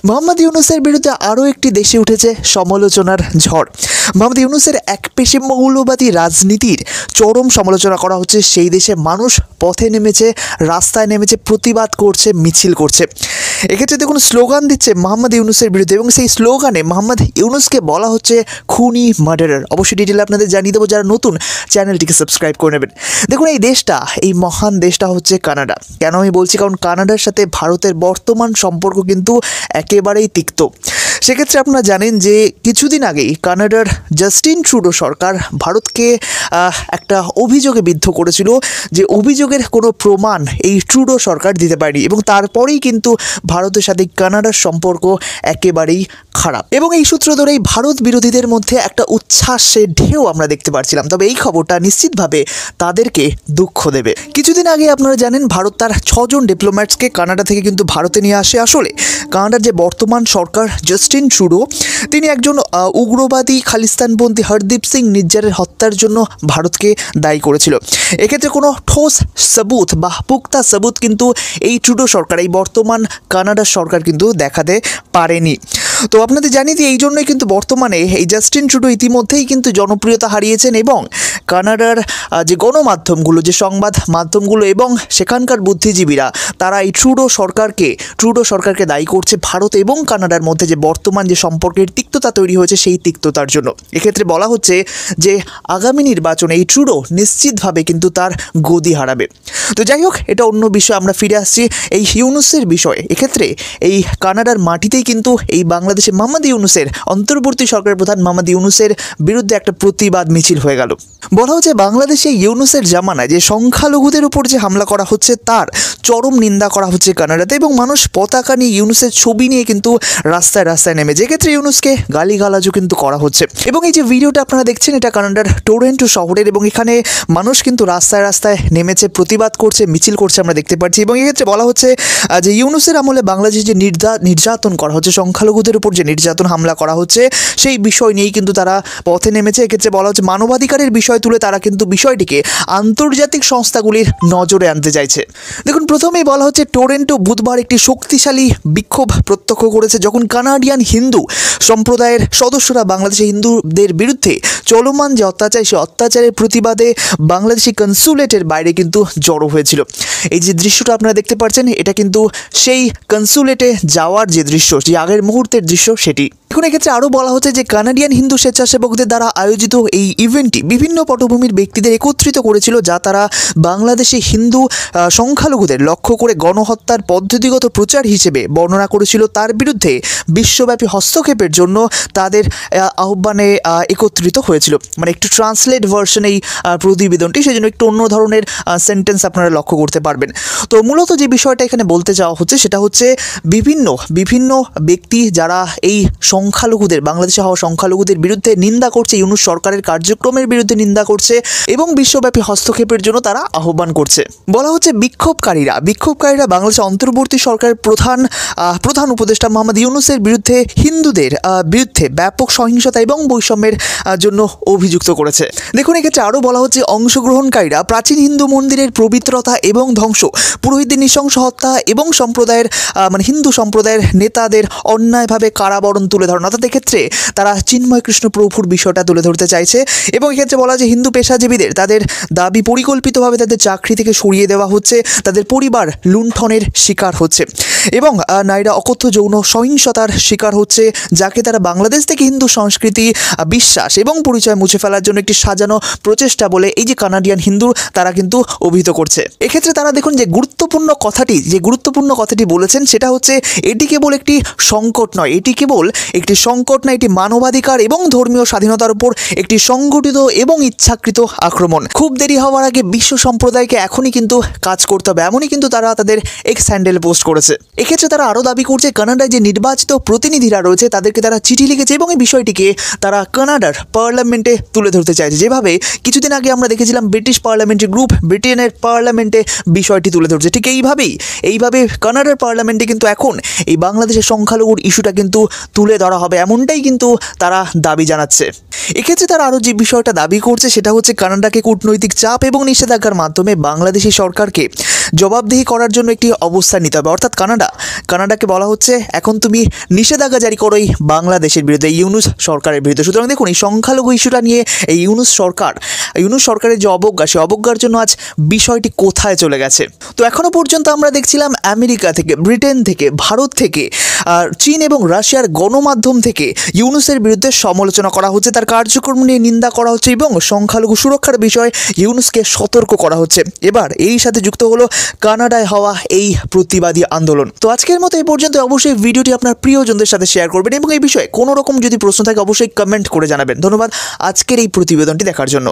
মোহাম্মদ ইউনূসের বিরুদ্ধে আরও একটি দেশে উঠেছে সমালোচনার ঝড়। মোহাম্মদ ইউনূসের একপেশে মৌলবাদী রাজনীতির চরম সমালোচনা করা হচ্ছে। সেই দেশে মানুষ পথে নেমেছে, রাস্তায় নেমেছে, প্রতিবাদ করছে, মিছিল করছে। এক্ষেত্রে দেখুন স্লোগান দিচ্ছে মোহাম্মদ ইউনূসের বিরুদ্ধে, এবং সেই স্লোগানে মোহাম্মদ ইউনূসকে বলা হচ্ছে খুনি, মার্ডারার। অবশ্যই ডিটেলে আপনাদের জানিয়ে দেবো, যারা নতুন চ্যানেলটিকে সাবস্ক্রাইব করে নেবেন। দেখুন এই দেশটা, এই মহান দেশটা হচ্ছে কানাডা। কেন আমি বলছি? কারণ কানাডার সাথে ভারতের বর্তমান সম্পর্ক কিন্তু একেবারেই তিক্ত। সেক্ষেত্রে আপনারা জানেন যে কিছুদিন আগেই কানাডার জাস্টিন ট্রুডো সরকার ভারতকে একটা অভিযোগে বিদ্ধ করেছিল, যে অভিযোগের কোনো প্রমাণ এই ট্রুডো সরকার দিতে পারেনি, এবং তারপরেই কিন্তু ভারতের সাথে কানাডার সম্পর্ক একেবারেই খারাপ। এবং এই সূত্র ধরেই ভারত বিরোধীদের মধ্যে একটা উচ্ছ্বাসের ঢেউ আমরা দেখতে পাচ্ছিলাম। তবে এই খবরটা নিশ্চিতভাবে তাদেরকে দুঃখ দেবে। কিছুদিন আগে আপনারা জানেন ভারত তার 6 জন ডিপ্লোম্যাটসকে কানাডা থেকে কিন্তু ভারতে নিয়ে আসে। আসলে কানাডার যে বর্তমান সরকার জাস্টিন ট্রুডো, তিনি একজন উগ্রবাদী খালিস্তানপন্থী হরদীপ সিং নিজ্জারের হত্যার জন্য ভারতকে দায়ী করেছিল। এক্ষেত্রে কোনো ঠোস সবুত বা পুক্তা সবুত কিন্তু এই ট্রুডো সরকার, এই বর্তমান কানাডার সরকার কিন্তু দেখাতে পারেনি। তো আপনাদের জানিয়ে দিই, এই জন্যই কিন্তু বর্তমানে এই জাস্টিন ট্রুডো ইতিমধ্যেই কিন্তু জনপ্রিয়তা হারিয়েছেন, এবং কানাডার যে গণমাধ্যমগুলো, যে সংবাদ মাধ্যমগুলো এবং সেখানকার বুদ্ধিজীবীরা, তারা এই ট্রুডো সরকারকে দায়ী করছে ভারত এবং কানাডার মধ্যে যে বর্তমান যে সম্পর্কের তিক্ততা তৈরি হয়েছে, সেই তিক্ততার জন্য। এক্ষেত্রে বলা হচ্ছে যে আগামী নির্বাচনে এই ট্রুডো নিশ্চিতভাবে কিন্তু তার গদি হারাবে। তো যাই হোক, এটা অন্য বিষয়, আমরা ফিরে আসছি এই ইউনূসের বিষয়ে। এক্ষেত্রে এই কানাডার মাটিতেই কিন্তু এই বাংলাদেশে মোহাম্মদ ইউনূসের, অন্তর্বর্তী সরকারের প্রধান মোহাম্মদ ইউনূসের বিরুদ্ধে একটা প্রতিবাদ মিছিল হয়ে গেল। বলা হচ্ছে বাংলাদেশে ইউনূসের জামানায় যে সংখ্যালঘুদের উপর যে হামলা করা হচ্ছে, তার চরম নিন্দা করা হচ্ছে কানাডাতে, এবং মানুষ পতাকা নিয়ে ইউনূসের ছবি নিয়ে কিন্তু রাস্তায় রাস্তায় নেমে, যেক্ষেত্রে ইউনূসকে গালিগালাজও কিন্তু করা হচ্ছে। এবং এই যে ভিডিওটা আপনারা দেখছেন, এটা কানাডার টরন্টো শহরের, এবং এখানে মানুষ কিন্তু রাস্তায় রাস্তায় নেমেছে, প্রতিবাদ করছে, মিছিল করছে, আমরা দেখতে পাচ্ছি। এবং এক্ষেত্রে বলা হচ্ছে যে ইউনূসের আমলে বাংলাদেশে যে নির্যাতন করা হচ্ছে, সংখ্যালঘুদের উপর যে নির্যাতন হামলা করা হচ্ছে, সেই বিষয় নিয়েই কিন্তু তারা পথে নেমেছে। এক্ষেত্রে বলা হচ্ছে মানবাধিকারের বিষয় তুলে তারা কিন্তু বিষয়টিকে আন্তর্জাতিক সংস্থাগুলির নজরে আনতে চাইছে। দেখুন প্রথমেই বলা হচ্ছে টরন্টো বুধবার একটি শক্তিশালী বিক্ষোভ প্রত্যক্ষ করেছে, যখন কানাডিয়ান হিন্দু সম্প্রদায়ের সদস্যরা বাংলাদেশি হিন্দুদের বিরুদ্ধে চলমান যে অত্যাচার, সেই অত্যাচারের প্রতিবাদে বাংলাদেশি কনসুলেটের বাইরে কিন্তু জড়ো হয়েছিল। এই যে দৃশ্যটা আপনারা দেখতে পাচ্ছেন, এটা কিন্তু সেই কনসুলেটে যাওয়ার যে দৃশ্য, যে আগের মুহূর্তের দৃশ্য, সেটি। এখন এক্ষেত্রে আরও বলা হচ্ছে যে কানাডিয়ান হিন্দু স্বেচ্ছাসেবকদের দ্বারা আয়োজিত এই ইভেন্টটি বিভিন্ন পটভূমির ব্যক্তিদের একত্রিত করেছিল, যা তারা বাংলাদেশে হিন্দু সংখ্যালঘুদের লক্ষ্য করে গণহত্যার পদ্ধতিগত প্রচার হিসেবে বর্ণনা করেছিল। তার বিরুদ্ধে বিশ্বব্যাপী হস্তক্ষেপের জন্য তাদের আহ্বানে একত্রিত হয়েছিল। মানে একটু ট্রান্সলেট ভার্সন এই প্রতিবেদনটি, সেজন্য একটু অন্য ধরনের সেন্টেন্স আপনারা লক্ষ্য করতে পারবেন। তো মূলত যে বিষয়টা এখানে বলতে চাওয়া হচ্ছে, সেটা হচ্ছে বিভিন্ন ব্যক্তি যারা এই সংখ্যালঘুদের, বাংলাদেশে হওয়া সংখ্যালঘুদের বিরুদ্ধে নিন্দা করছে, ইউনূস সরকারের কার্যক্রমের বিরুদ্ধে নিন্দা করছে, এবং বিশ্বব্যাপী হস্তক্ষেপের জন্য তারা আহ্বান করছে। বলা হচ্ছে বিক্ষোভকারীরা বাংলাদেশের অন্তর্বর্তী সরকারের প্রধান উপদেষ্টা মোহাম্মদ ইউনূসের বিরুদ্ধে হিন্দুদের বিরুদ্ধে ব্যাপক সহিংসতা এবং বৈষম্যের জন্য অভিযুক্ত করেছে। দেখুন এক্ষেত্রে আরও বলা হচ্ছে অংশগ্রহণকারীরা প্রাচীন হিন্দু মন্দিরের পবিত্রতা এবং ধ্বংস, পুরোহিতদের নৃশংস হত্যা এবং হিন্দু সম্প্রদায়ের নেতাদের অন্যায়ভাবে কারাবরণ তুলে ধরেন। অর্থাৎ এক্ষেত্রে তারা চিন্ময় কৃষ্ণ প্রভুর বিষয়টা তুলে ধরতে চাইছে। এবং এক্ষেত্রে বলা যে হিন্দু পেশাজীবীদের তাদের দাবি পরিকল্পিতভাবে তাদের চাকরি থেকে সরিয়ে দেওয়া হচ্ছে, তাদের পরিবার লুণ্ঠনের শিকার হচ্ছে, এবং নারীরা অকথ্য যৌন সহিংসতার শিকার হচ্ছে, যাকে তারা বাংলাদেশ থেকে হিন্দু সংস্কৃতি, বিশ্বাস এবং পরিচয় মুছে ফেলার জন্য একটি সাজানো প্রচেষ্টা বলে এই যে কানাডিয়ান হিন্দু, তারা কিন্তু অভিহিত করছে। এক্ষেত্রে তারা দেখুন যে গুরুত্বপূর্ণ কথাটি বলেছেন, সেটা হচ্ছে এটি কেবল একটি সংকট নয়, এটি মানবাধিকার এবং ধর্মীয় স্বাধীনতার উপর একটি সংগঠিত এবং ইচ্ছাকৃত আক্রমণ। খুব দেরি হওয়ার আগে বিশ্ব সম্প্রদায়কে এখনই কিন্তু কাজ করতে হবে, এমনই কিন্তু তারা তাদের এক্স হ্যান্ডেল পোস্ট করেছে। এক্ষেত্রে তারা আরও দাবি করছে কানাডায় যে নির্বাচিত প্রতিনিধিরা রয়েছে, তাদেরকে তারা চিঠি লিখেছে, এবং এই বিষয়টিকে তারা কানাডার পার্লামেন্টে তুলে ধরতে চাইছে। যেভাবে কিছুদিন আগে আমরা দেখেছিলাম ব্রিটিশ পার্লামেন্টের গ্রুপ ব্রিটেনের পার্লামেন্টে বিষয়টি তুলে ধরছে, ঠিক এইভাবে কানাডার পার্লামেন্টে কিন্তু এখন এই বাংলাদেশের সংখ্যালঘুর ইস্যুটা কিন্তু তুলে ধরা হবে, এমনটাই কিন্তু তারা দাবি জানাচ্ছে। এক্ষেত্রে তারা আরও যে বিষয়টা দাবি করছে সেটা হচ্ছে কানাডাকে কূটনৈতিক চাপ এবং নিষেধাজ্ঞার মাধ্যমে বাংলাদেশি সরকারকে জবাবদিহি করার জন্য একটি অবস্থান নিতে হবে। অর্থাৎ কানাডাকে বলা হচ্ছে এখন তুমি নিষেধাজ্ঞা জারি করো এই বাংলাদেশের বিরুদ্ধে, ইউনূস সরকারের বিরুদ্ধে। সুতরাং দেখুন, এই সংখ্যালঘু ইস্যুটা নিয়ে এই ইউনূস সরকারের যে অবজ্ঞা, সেই অবজ্ঞার জন্য আজ বিষয়টি কোথায় চলে গেছে। তো এখনও পর্যন্ত আমরা দেখছিলাম আমেরিকা থেকে, ব্রিটেন থেকে, ভারত থেকে, চীন এবং রাশিয়ার গণমাধ্যম থেকে ইউনূসের বিরুদ্ধে সমালোচনা করা হচ্ছে, তার কার্যক্রম নিয়ে নিন্দা করা হচ্ছে এবং সংখ্যালঘু সুরক্ষার বিষয়ে ইউনূসকে সতর্ক করা হচ্ছে। এবার এই সাথে যুক্ত হলো কানাডায় হওয়া এই প্রতিবাদী আন্দোলন। তো আজকের মতো এই পর্যন্ত। অবশ্যই ভিডিওটি আপনার প্রিয়জনদের সাথে শেয়ার করবেন এবং এই বিষয়ে কোনো রকম যদি প্রশ্ন থাকে অবশ্যই কমেন্ট করে জানাবেন। ধন্যবাদ আজকের এই প্রতিবেদনটি দেখার জন্য।